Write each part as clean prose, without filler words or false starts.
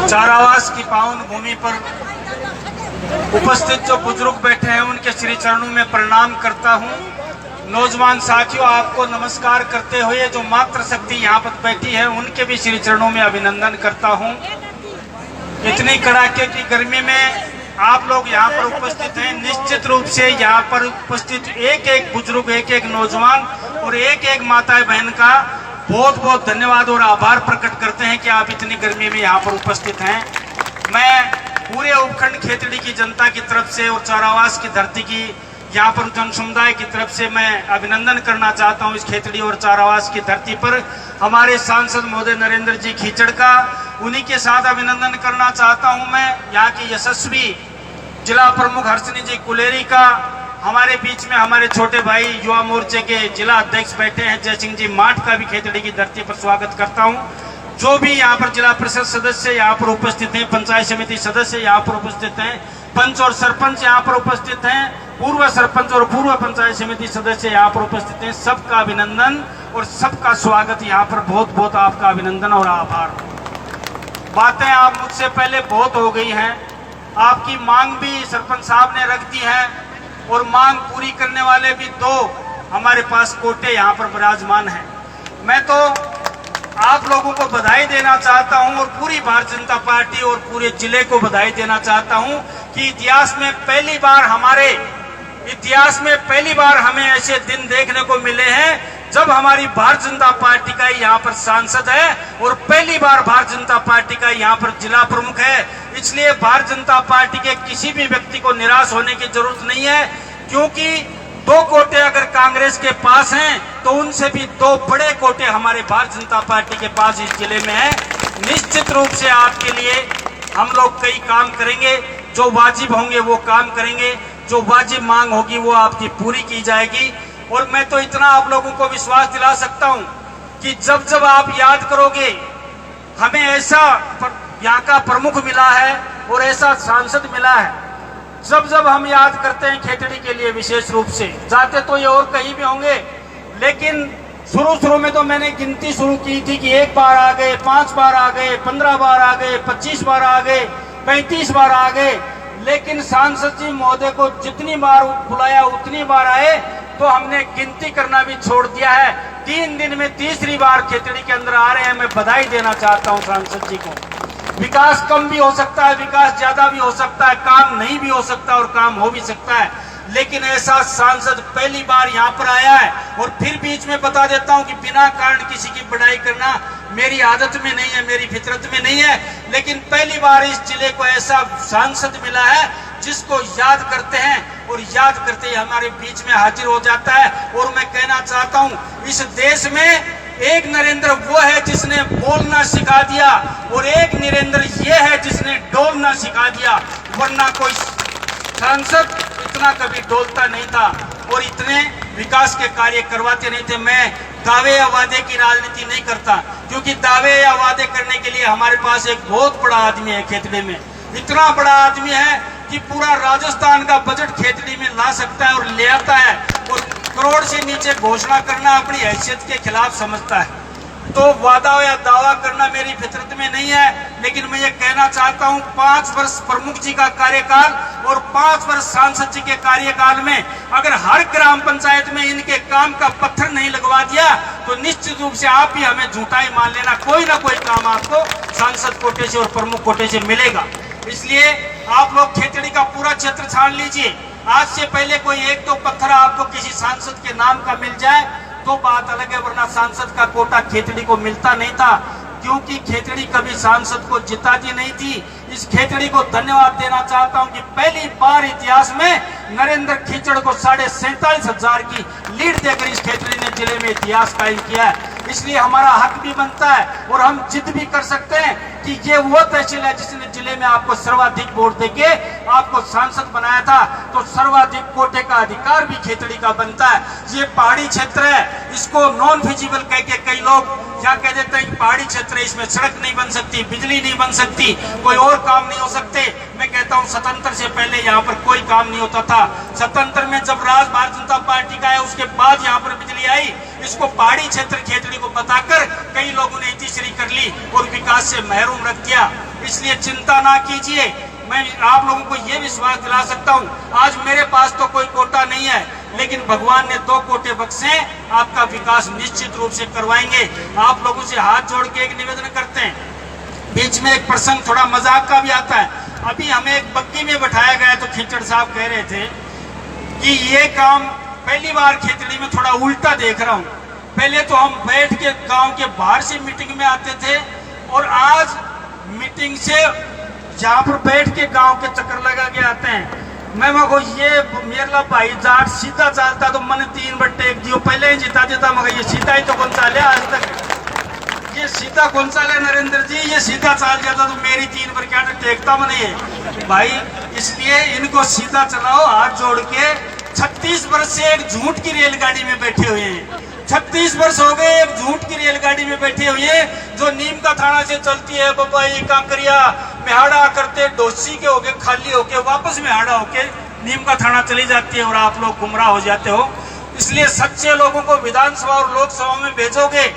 चारावास की पावन भूमि पर उपस्थित जो बुजुर्ग बैठे हैं उनके श्री चरणों में प्रणाम करता हूं। नौजवान साथियों, आपको नमस्कार करते हुए जो मातृशक्ति यहाँ पर बैठी है उनके भी श्री चरणों में अभिनंदन करता हूं। इतनी कड़ाके की गर्मी में आप लोग यहाँ पर उपस्थित हैं। निश्चित रूप से यहाँ पर उपस्थित एक एक बुजुर्ग, एक एक नौजवान और एक एक माता बहन का बहुत बहुत धन्यवाद और आभार प्रकट करते हैं कि आप इतनी गर्मी में यहाँ पर उपस्थित हैं। मैं पूरे उपखंड खेतड़ी की जनता की तरफ से और चारावास की धरती की यहाँ पर जन समुदाय की तरफ से मैं अभिनंदन करना चाहता हूँ। इस खेतड़ी और चारावास की धरती पर हमारे सांसद महोदय नरेंद्र जी खीचड़ का, उन्हीं के साथ अभिनंदन करना चाहता हूँ मैं। यहाँ की यशस्वी जिला प्रमुख हर्षनी जी कुलेरी का, हमारे बीच में हमारे छोटे भाई युवा मोर्चे के जिला अध्यक्ष बैठे हैं जय सिंह जी माठ का भी खेतड़ी की धरती पर स्वागत करता हूं। जो भी यहाँ पर जिला परिषद सदस्य यहाँ पर उपस्थित हैं, पंचायत समिति सदस्य यहाँ पर उपस्थित हैं, पंच और सरपंच यहाँ पर उपस्थित हैं, पूर्व सरपंच और पूर्व पंचायत समिति सदस्य यहाँ पर उपस्थित हैं, सबका अभिनंदन और सबका स्वागत। यहाँ पर बहुत बहुत आपका अभिनंदन और आभार। बातें आप मुझसे पहले बहुत हो गई हैं, आपकी मांग भी सरपंच साहब ने रख दी है और मांग पूरी करने वाले भी दो हमारे पास कोटे यहाँ पर विराजमान हैं। मैं तो आप लोगों को बधाई देना चाहता हूँ और पूरी भारतीय जनता पार्टी और पूरे जिले को बधाई देना चाहता हूँ कि इतिहास में पहली बार हमें ऐसे दिन देखने को मिले हैं जब हमारी भारतीय जनता पार्टी का यहाँ पर सांसद है और पहली बार भारतीय जनता पार्टी का यहाँ पर जिला प्रमुख है। इसलिए भारतीय जनता पार्टी के किसी भी व्यक्ति को निराश होने की जरूरत नहीं है, क्योंकि दो कोटे अगर कांग्रेस के पास हैं तो उनसे भी दो बड़े कोटे हमारे भारतीय जनता पार्टी के पास इस जिले में है। निश्चित रूप से आपके लिए हम लोग कई काम करेंगे, जो वाजिब होंगे वो काम करेंगे, जो वाजिब मांग होगी वो आपकी पूरी की जाएगी। और मैं तो इतना आप लोगों को विश्वास दिला सकता हूं कि जब जब आप याद करोगे, हमें ऐसा यहाँ का प्रमुख मिला है और ऐसा सांसद मिला है, जब जब हम याद करते हैं खेतड़ी के लिए विशेष रूप से, जाते तो ये और कहीं भी होंगे, लेकिन शुरू में तो मैंने गिनती शुरू की थी कि 1 बार आ गए, 5 बार आ गए, 15 बार आ गए, 25 बार आ गए, 35 बार आ गए, लेकिन सांसद जी महोदय को जितनी बार बुलाया उतनी बार आए, तो हमने गिनती करना भी छोड़ दिया है। 3 दिन में तीसरी बार खेतड़ी के अंदर आ रहे हैं। मैं बधाई देना चाहता हूं सांसद जी को। विकास कम भी हो सकता है, विकास ज्यादा भी हो सकता है, काम नहीं भी हो सकता और काम हो भी सकता है, लेकिन ऐसा सांसद पहली बार यहाँ पर आया है। और फिर बीच में बता देता हूँ कि बिना कारण किसी की बड़ाई करना मेरी आदत में नहीं है, मेरी फितरत में नहीं है, लेकिन पहली बार इस जिले को ऐसा सांसद मिला है जिसको याद करते हैं और याद करते ही हमारे बीच में हाजिर हो जाता है। और मैं कहना चाहता हूँ, इस देश में एक नरेंद्र वो है जिसने बोलना सिखा दिया और एक नरेंद्र ये है जिसने डोलना सिखा दिया, वरना कोई सांसद इतना कभी डोलता नहीं था और इतने विकास के कार्य करवाते नहीं थे। मैं दावे या वादे की राजनीति नहीं करता, क्योंकि दावे या वादे करने के लिए हमारे पास एक बहुत बड़ा आदमी है खेतड़ी में। इतना बड़ा आदमी है कि पूरा राजस्थान का बजट खेतड़ी में ला सकता है और ले आता है, और करोड़ से नीचे घोषणा करना अपनी हैसियत के खिलाफ समझता है। तो वादा या दावा करना मेरी फितरत में नहीं है, लेकिन मैं ये कहना चाहता हूँ 5 वर्ष प्रमुख जी का कार्यकाल और 5 वर्ष सांसद जी के कार्यकाल में अगर हर ग्राम पंचायत में इनके काम का पत्थर नहीं लगवा दिया तो निश्चित रूप से आप भी हमें झूठा ही मान लेना, कोई ना कोई काम आपको सांसद कोटे से और प्रमुख कोटे से मिलेगा। इसलिए आप लोग खेतड़ी का पूरा क्षेत्र छान लीजिए। आज से पहले कोई 1-2 पत्थर आपको किसी सांसद के नाम का मिल जाए तो बात अलग है, वरना सांसद का कोटा खेतड़ी को मिलता नहीं था, क्योंकि खेतड़ी कभी सांसद को जिताती नहीं थी। इस खेतड़ी को धन्यवाद देना चाहता हूं कि पहली बार इतिहास में नरेंद्र खीचड़ को 47,500 की लीड देकर इस खेतड़ी ने जिले में इतिहास कायम किया है। इसलिए हमारा हक भी बनता है और हम जिद भी कर सकते हैं कि ये वो तहसील है जिसने जिले में आपको सर्वाधिक वोट देके आपको सांसद बनाया था, तो सर्वाधिक कोटे का अधिकार भी खेतड़ी का बनता है। ये पहाड़ी क्षेत्र है, इसको नॉन फिजिबल कह के कई लोग क्या कह देते हैं कि पहाड़ी क्षेत्र है, इसमें सड़क नहीं बन सकती, बिजली नहीं बन सकती, कोई और काम नहीं हो सकते। मैं कहता हूँ स्वतंत्र से पहले यहाँ पर कोई काम नहीं होता था। स्वतंत्र में जब राज भारतीय जनता पार्टी का है उसके बाद यहाँ पर बिजली आई। इसको पहाड़ी क्षेत्र खेतड़ी को बताकर कई लोगों ने तीसरी कर ली और विकास से महरूम रख दिया। इसलिए चिंता ना कीजिए, मैं आप लोगों को यह विश्वास दिला सकता हूं, आज मेरे पास तो कोई कोटा नहीं है, लेकिन भगवान ने 2 कोटे बख्शे, आपका विकास निश्चित रूप से करवाएंगे। आप लोगों से हाथ जोड़ के एक निवेदन करते हैं। बीच में एक प्रसंग थोड़ा मजाक का भी आता है। अभी हमें एक बग्गी में बैठाया गया तो खिचड़ साहब कह रहे थे कि ये काम पहली बार खेतड़ी में थोड़ा उल्टा देख रहा हूं। पहले तो हम बैठ के गांव के बाहर से मीटिंग में आते थे और आज मीटिंग से जहां पर बैठ के गांव के चक्कर लगा के आते हैं। मैं मगो ये मेरा भाई जाट सीधा चालता तो मैंने 3 बट्टे एक दियो पहले ही जिता देता, मगर ये सीधा ही तो कौन चाले आज तक, ये सीधा कौन चाले नरेंद्र जी, ये सीधा चाल जाता तो मेरी 3 बार क्या टेकता मैंने ये भाई। इसलिए इनको सीधा चलाओ हाथ जोड़ के। 36 वर्ष से एक झूठ की रेलगाड़ी में बैठे हुए हैं, 36 वर्ष हो गए एक झूठ की रेलगाड़ी में बैठे हुए हैं जो नीम का थाना से चलती है, बम्बई कांकरिया मेहाड़ा करते डोसी के होके खाली होके वापस मेहाड़ा होके नीम का थाना चली जाती है और आप लोग गुमराह हो जाते हो। इसलिए सच्चे लोगों को विधानसभा और लोकसभा में भेजोगे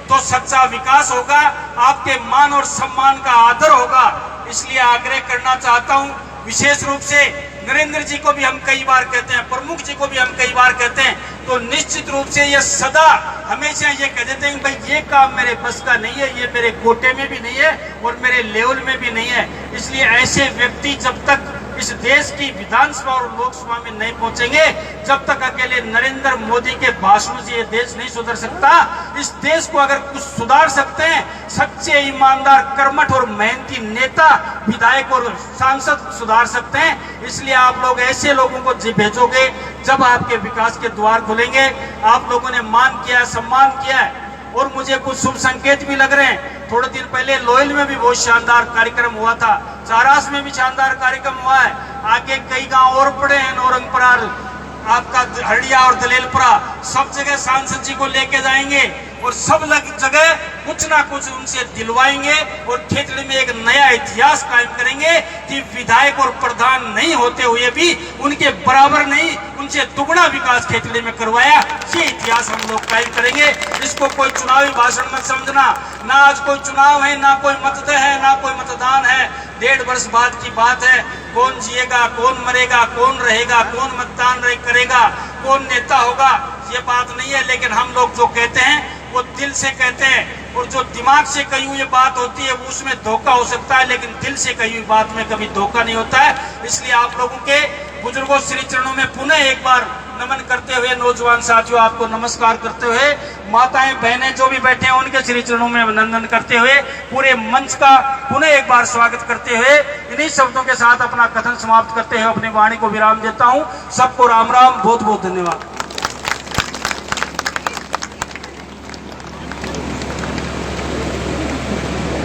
तो सच्चा विकास होगा, आपके मान और सम्मान का आदर होगा। इसलिए आग्रह करना चाहता हूं, विशेष रूप से नरेंद्र जी को भी हम कई बार कहते हैं, प्रमुख जी को भी हम कई बार कहते हैं, तो निश्चित रूप से ये सदा हमेशा ये कह देते हैं भाई ये काम मेरे बस का नहीं है, ये मेरे कोटे में भी नहीं है और मेरे लेवल में भी नहीं है। इसलिए ऐसे व्यक्ति जब तक इस देश की विधानसभा और लोकसभा में नहीं पहुंचेंगे, जब तक अकेले नरेंद्र मोदी के भाषणों से ये देश नहीं सुधर सकता। इस देश को अगर कुछ सुधार सकते हैं सच्चे ईमानदार कर्मठ और मेहनती नेता विधायक और सांसद सुधार सकते हैं। इसलिए आप लोग ऐसे लोगों को भेजोगे जब आपके विकास के द्वार खुलेंगे। आप लोगों ने मान किया, सम्मान किया है और मुझे कुछ शुभ संकेत भी लग रहे हैं। थोड़े दिन पहले लोयल में भी बहुत शानदार कार्यक्रम हुआ था, चारास में भी शानदार कार्यक्रम हुआ है, आगे कई गांव और पड़े हैं, नौरंगपुरा, आपका हरडिया और दलेलपुरा, सब जगह सांसद जी को लेके जाएंगे और सब जगह कुछ ना कुछ उनसे दिलवाएंगे और खेतड़ी में एक नया इतिहास कायम करेंगे कि विधायक और प्रधान नहीं होते हुए भी उनके बराबर नहीं, उनसे दुगना विकास खेतड़ी में करवाया। ये इतिहास हम लोग कायम करेंगे। इसको कोई चुनावी भाषण मत समझना, ना आज कोई चुनाव है, ना कोई मतदेय है, ना कोई मतदान है। 1.5 वर्ष बाद की बात है। कौन जिएगा, कौन मरेगा, कौन रहेगा, कौन मतदान करेगा, कौन नेता होगा, ये बात नहीं है। लेकिन हम लोग जो कहते हैं वो दिल से कहते हैं और जो दिमाग से कही हुई बात होती है उसमें धोखा हो सकता है, लेकिन दिल से कही हुई बात में कभी धोखा नहीं होता है। इसलिए आप लोगों के बुजुर्गों श्री चरणों में पुनः एक बार नमन करते हुए, नौजवान साथियों आपको नमस्कार करते हुए, माताएं बहनें जो भी बैठे हैं उनके श्री चरणों में अभिनंदन करते हुए, पूरे मंच का पुनः एक बार स्वागत करते हुए इन्हीं शब्दों के साथ अपना कथन समाप्त करते हुए अपनी वाणी को विराम देता हूं। सबको राम राम, बहुत बहुत धन्यवाद।